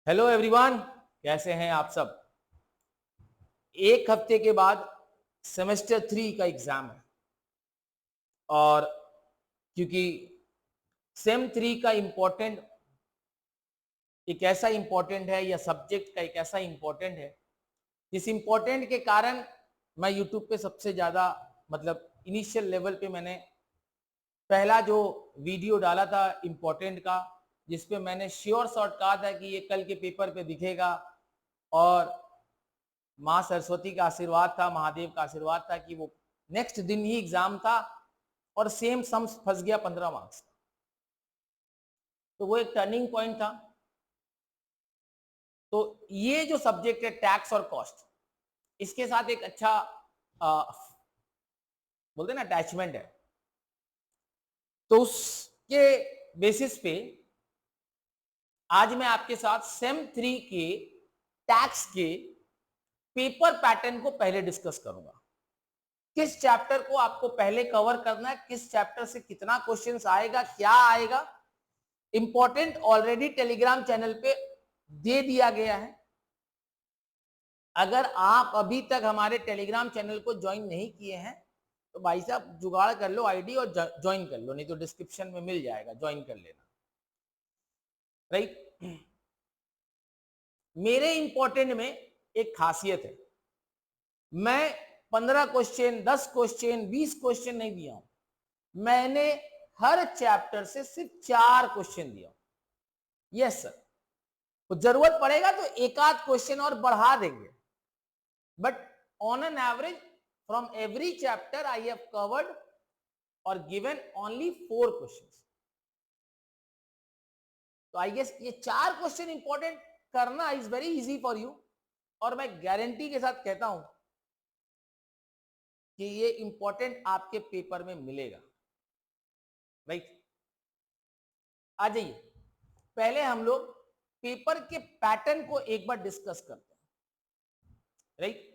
Hello everyone, कैसे हैं आप सब। एक हफ्ते के बाद सेमेस्टर 3 का एग्जाम है और क्योंकि सेम 3 का इम्पोर्टेंट एक ऐसा इम्पोर्टेंट है या सब्जेक्ट का एक ऐसा इम्पोर्टेंट है जिस इम्पोर्टेंट के कारण मैं यूट्यूब पे सबसे ज़्यादा मतलब इनिशियल लेवल पे मैंने पहला जो वीडियो डाला था इम्पोर्टेंट का, जिसपे मैंने श्योर शॉट कहा था कि ये कल के पेपर पे दिखेगा और माँ सरस्वती का आशीर्वाद था, महादेव का आशीर्वाद था कि वो नेक्स्ट दिन ही एग्जाम था और सेम सम्स फंस गया 15 मार्क्स। तो वो एक टर्निंग पॉइंट था। तो ये जो सब्जेक्ट है टैक्स और कॉस्ट, इसके साथ एक अच्छा बोलते ना अटैचमेंट है। तो उसके बेसिस पे आज मैं आपके साथ सेम 3 के टैक्स के पेपर पैटर्न को पहले डिस्कस करूंगा। किस चैप्टर को आपको पहले कवर करना है, किस चैप्टर से कितना क्वेश्चंस आएगा, क्या आएगा, इंपॉर्टेंट ऑलरेडी टेलीग्राम चैनल पे दे दिया गया है। अगर आप अभी तक हमारे टेलीग्राम चैनल को ज्वाइन नहीं किए हैं तो भाई साहब जुगाड़ कर लो आईडी और ज्वाइन कर लो, नहीं तो डिस्क्रिप्शन में मिल जाएगा, ज्वाइन कर लेना। राइट। मेरे इंपॉर्टेंट में एक खासियत है, मैं 15 क्वेश्चन, 10 क्वेश्चन, 20 क्वेश्चन नहीं दिया हूं। मैंने हर चैप्टर से सिर्फ 4 क्वेश्चन दिया। यस सर, तो जरूरत पड़ेगा तो एक आध क्वेश्चन और बढ़ा देंगे, but on an average from every chapter I have covered और गिवन ओनली 4 क्वेश्चंस। तो आई गेस ये 4 क्वेश्चन इंपॉर्टेंट करना is very easy for you, और मैं गारंटी के साथ कहता हूं कि ये इंपॉर्टेंट आपके पेपर में मिलेगा। राइट, आ जाइए पहले हम लोग पेपर के पैटर्न को एक बार डिस्कस करते हैं। राइट,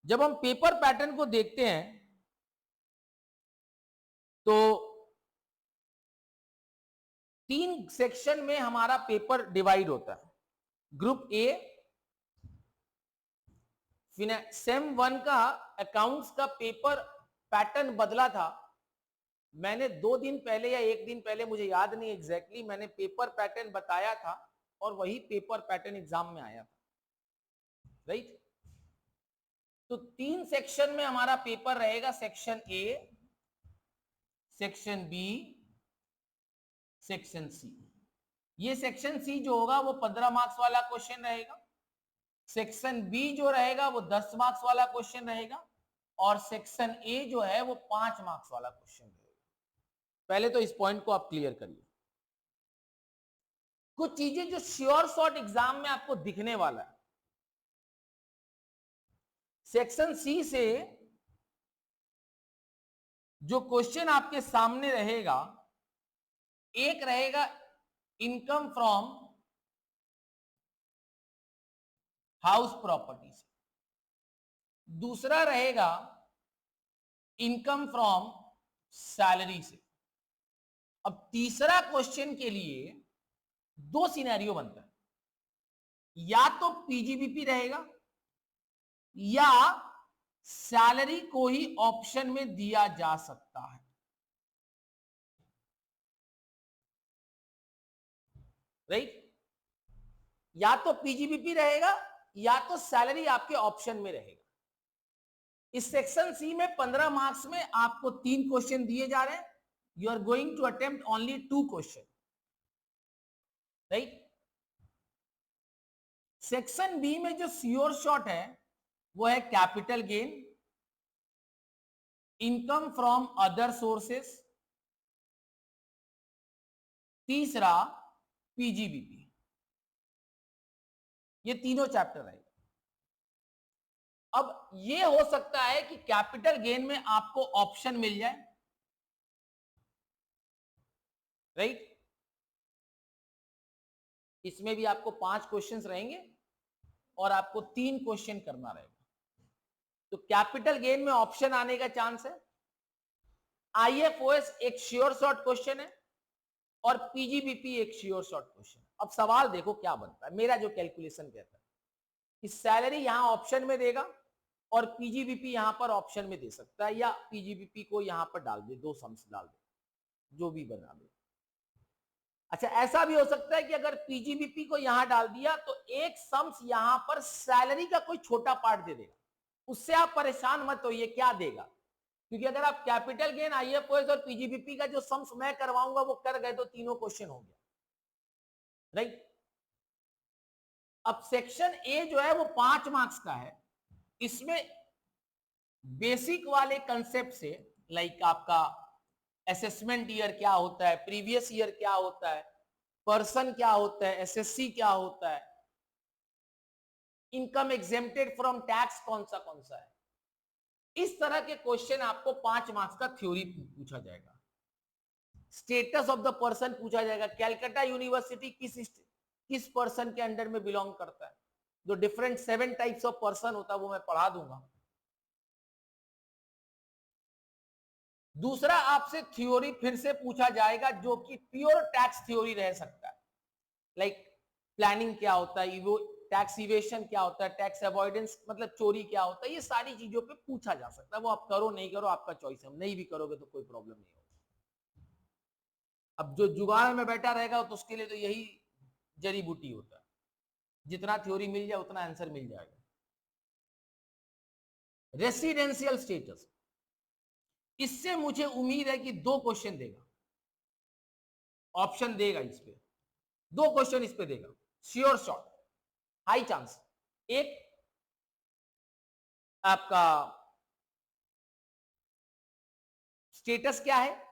जब हम पेपर पैटर्न को देखते हैं तो 3 सेक्शन में हमारा पेपर डिवाइड होता है। ग्रुप ए सेम 1 का अकाउंट्स का पेपर पैटर्न बदला था। मैंने 2 दिन पहले या 1 दिन पहले, मुझे याद नहीं एग्जैक्टली, मैंने पेपर पैटर्न बताया था और वही पेपर पैटर्न एग्जाम में आया था। राइट, तो 3 सेक्शन में हमारा पेपर रहेगा, section A, section B, section C. ये सेक्शन सी जो होगा वो 15 मार्क्स वाला क्वेश्चन रहेगा, सेक्शन बी जो रहेगा वो 10 मार्क्स वाला क्वेश्चन रहेगा, और सेक्शन ए जो है वो 5 मार्क्स वाला क्वेश्चन रहेगा। पहले तो इस पॉइंट को आप क्लियर करिए। कुछ चीजें जो श्योर शॉट एग्जाम में आपको दिखने वाला है। सेक्शन सी से जो क्वेश्चन आपके सामने रहेगा, एक रहेगा इनकम फ्रॉम हाउस प्रॉपर्टी से, दूसरा रहेगा इनकम फ्रॉम सैलरी से। अब तीसरा क्वेश्चन के लिए 2 सिनेरियो बनता है, या तो पीजीबीपी रहेगा या सैलरी को ही ऑप्शन में दिया जा सकता है। राइट, या तो पीजीबीपी रहेगा या तो सैलरी आपके ऑप्शन में रहेगा। इस सेक्शन सी में 15 मार्क्स में आपको 3 क्वेश्चन दिए जा रहे हैं। You are going to attempt only 2 question. Right, section B में जो श्योर शॉट है वो है capital gain, income from other sources, तीसरा पीजीबीपी। ये तीनों चैप्टर है। अब ये हो सकता है कि कैपिटल गेन में आपको ऑप्शन मिल जाए। राइट, इसमें भी आपको 5 क्वेश्चंस रहेंगे और आपको 3 क्वेश्चन करना रहेगा। तो कैपिटल गेन में ऑप्शन आने का चांस है। आईएफओएस एक श्योर शॉट क्वेश्चन है और पीजीबीपी एक श्योर शॉट क्वेश्चन है। अब सवाल देखो क्या बनता है। मेरा जो कैलकुलेशन कहता है कि सैलरी यहां ऑप्शन में देगा और पीजीबीपी यहां पर ऑप्शन में दे सकता है, या पीजीबीपी को यहां पर डाल दे, दो सम्स डाल दे, जो भी बना दे। अच्छा, ऐसा भी हो सकता है कि अगर पीजीबीपी को यहां डाल दिया तो एक सम्स यहां पर सैलरी का कोई छोटा पार्ट दे देगा, उससे आप परेशान मत होइए क्या देगा, क्योंकि अगर आप कैपिटल गेन, आईएफओएस और पीजीबीपी का जो सम्स मैं करवाऊंगा वो कर गए तो तीनों क्वेश्चन हो गया, राइट। अब सेक्शन ए जो है वो 5 मार्क्स का है। इसमें बेसिक वाले कंसेप्ट से, लाइक आपका असेसमेंट ईयर क्या होता है, प्रीवियस ईयर क्या होता है, पर्सन क्या होता है, एसएससी क्या होता है, इनकम एग्जेम्प्टेड फ्रॉम टैक्स कौन सा है, इस तरह के क्वेश्चन आपको 5 मार्क्स का थ्योरी पूछा जाएगा। स्टेटस ऑफ द पर्सन पूछा जाएगा, कैलकाटा यूनिवर्सिटी किस पर्सन के अंडर में बिलोंग करता है, जो डिफरेंट 7 टाइप्स ऑफ पर्सन होता है वो मैं पढ़ा दूंगा। दूसरा आपसे थ्योरी फिर से पूछा जाएगा जो कि प्योर टैक्स थ्योरी रह सकता है, लाइक प्लानिंग क्या होता है, टैक्स इवेशन क्या होता है, टैक्स अवॉइडेंस मतलब चोरी क्या होता है, ये सारी चीजों पे पूछा जा सकता है। वो आप करो नहीं करो आपका चॉइस है, नहीं भी करोगे तो कोई प्रॉब्लम नहीं होगा। अब जो जुगाड़ में बैठा रहेगा तो उसके लिए तो यही जड़ी बूटी होता है, जितना थ्योरी मिल जाए उतना आंसर मिल जाएगा। रेसिडेंशियल स्टेटस, इससे मुझे उम्मीद है कि 2 क्वेश्चन देगा, ऑप्शन देगा, इस पे 2 क्वेश्चन इस पे देगा, श्योर शॉट, हाई चांस। एक आपका स्टेटस क्या है,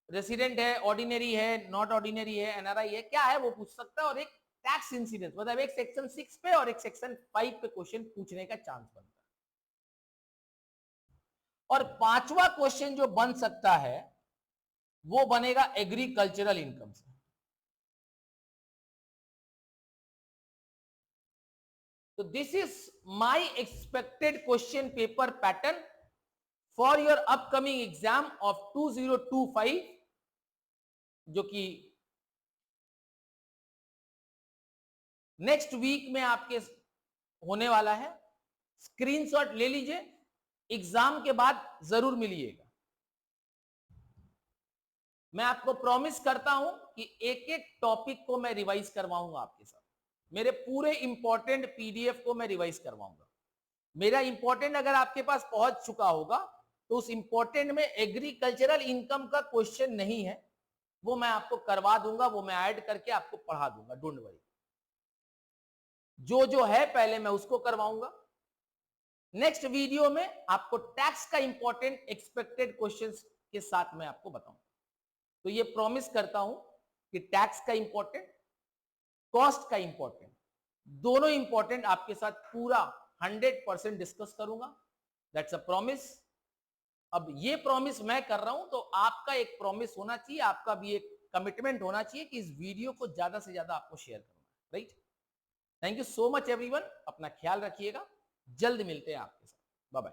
रेसिडेंट है, ऑर्डिनरी है, नॉट ऑर्डिनरी है, एनआरआई है, क्या है वो पूछ सकता है। और एक टैक्स इंसिडेंस, मतलब एक सेक्शन 6 पे और एक सेक्शन 5 पे क्वेश्चन पूछने का चांस बनता है। और 5वां क्वेश्चन जो बन सकता है वो बनेगा एग्रीकल्चरल इनकम से। तो this is my expected question paper pattern for your upcoming exam of 2025, जो कि नेक्स्ट वीक में आपके होने वाला है। स्क्रीनशॉट ले लीजिए, एग्जाम के बाद जरूर मिलिएगा। मैं आपको प्रॉमिस करता हूं कि एक एक टॉपिक को मैं रिवाइज करवाऊंगा आपके साथ, मेरे पूरे इंपॉर्टेंट पीडीएफ को मैं रिवाइज करवाऊंगा। मेरा इंपॉर्टेंट अगर आपके पास पहुंच चुका होगा तो उस इंपॉर्टेंट में एग्रीकल्चरल इनकम का क्वेश्चन नहीं है, वो मैं आपको करवा दूंगा, वो मैं ऐड करके आपको पढ़ा दूंगा, डोंट वरी। जो है पहले मैं उसको करवाऊंगा। नेक्स्ट वीडियो में आपको टैक्स का इंपॉर्टेंट एक्सपेक्टेड क्वेश्चंस के साथ मैं आपको बताऊंगा। तो ये प्रॉमिस करता हूं कि टैक्स का इंपॉर्टेंट, कॉस्ट का इंपॉर्टेंट, दोनों इंपॉर्टेंट आपके साथ पूरा 100% डिस्कस करूंगा। That's a promise. अब ये प्रॉमिस मैं कर रहा हूं तो आपका एक प्रॉमिस होना चाहिए, आपका भी एक कमिटमेंट होना चाहिए कि इस वीडियो को ज्यादा से ज्यादा आपको शेयर करना है, right. Thank you so much everyone, अपना ख्याल रखिएगा, जल्द मिलते हैं आपके साथ, बाय बाय।